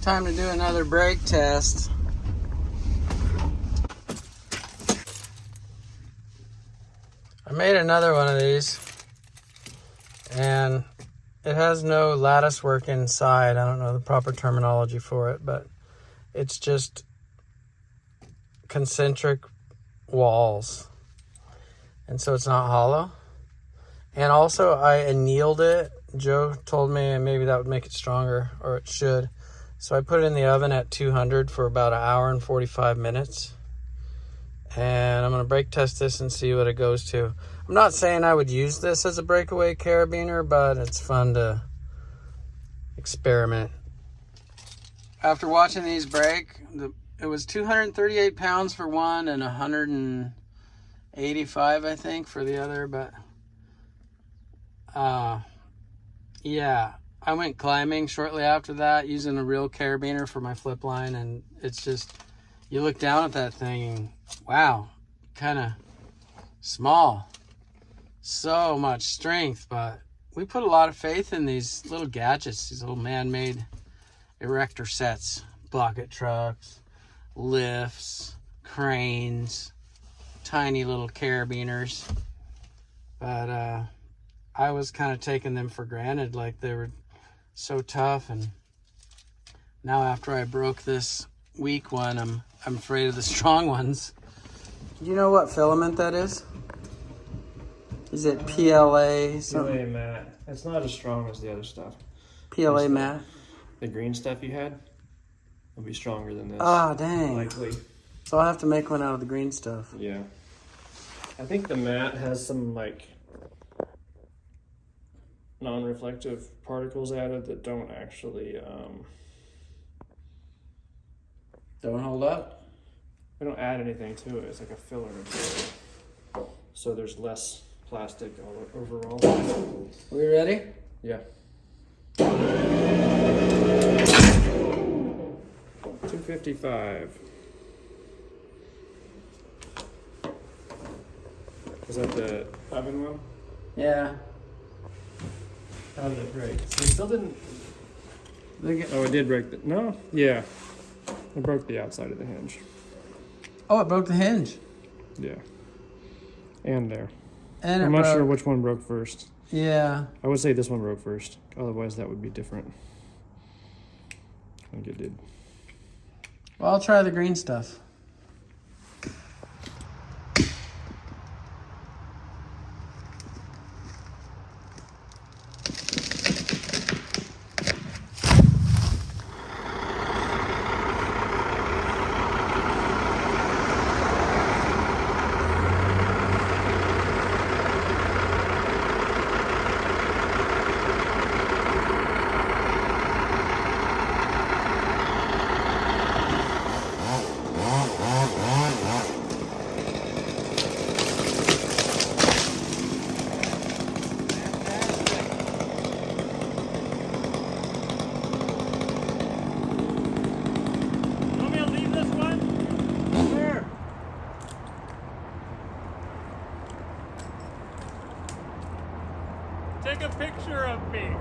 Time to do another brake test. I made another one of these, and it has no lattice work inside. I don't know the proper terminology for it, but it's just concentric walls, and so it's not hollow. And also I annealed it. Joe told me maybe that would make it stronger, or it should. So I put it in the oven at 200 for about 1 hour and 45 minutes. And I'm going to brake test this and see what it goes to. I'm not saying I would use this as a breakaway carabiner, but it's fun to experiment. After watching these brake, it was 238 pounds for one and 185, I think, for the other. But yeah, I went climbing shortly after that using a real carabiner for my flip line, and it's just, you look down at that thing and wow, kind of small. So much strength, but we put a lot of faith in these little gadgets, these little man-made erector sets, bucket trucks, lifts, cranes, tiny little carabiners. But I was kind of taking them for granted, like they were so tough. And now after I broke this weak one, I'm afraid of the strong ones. Do you know what filament that is? Is it PLA? PLA matte. It's not as strong as the other stuff. PLA matte? The green stuff you had will be stronger than this. Ah, dang. Likely. So I'll have to make one out of the green stuff. Yeah. I think the matte has some like non-reflective particles added that don't actually Don't hold up? they don't add anything to it. It's like a filler material. So there's less plastic overall. We ready? Yeah. 255. Is that the oven one? Yeah. How did it break? So it still didn't. Oh, it did break the. No? Yeah. It broke the outside of the hinge. Oh, it broke the hinge. Yeah. And there. And I'm not sure which one broke first. Yeah. I would say this one broke first. Otherwise, that would be different. I think it did. Well, I'll try the green stuff. Take a picture of me.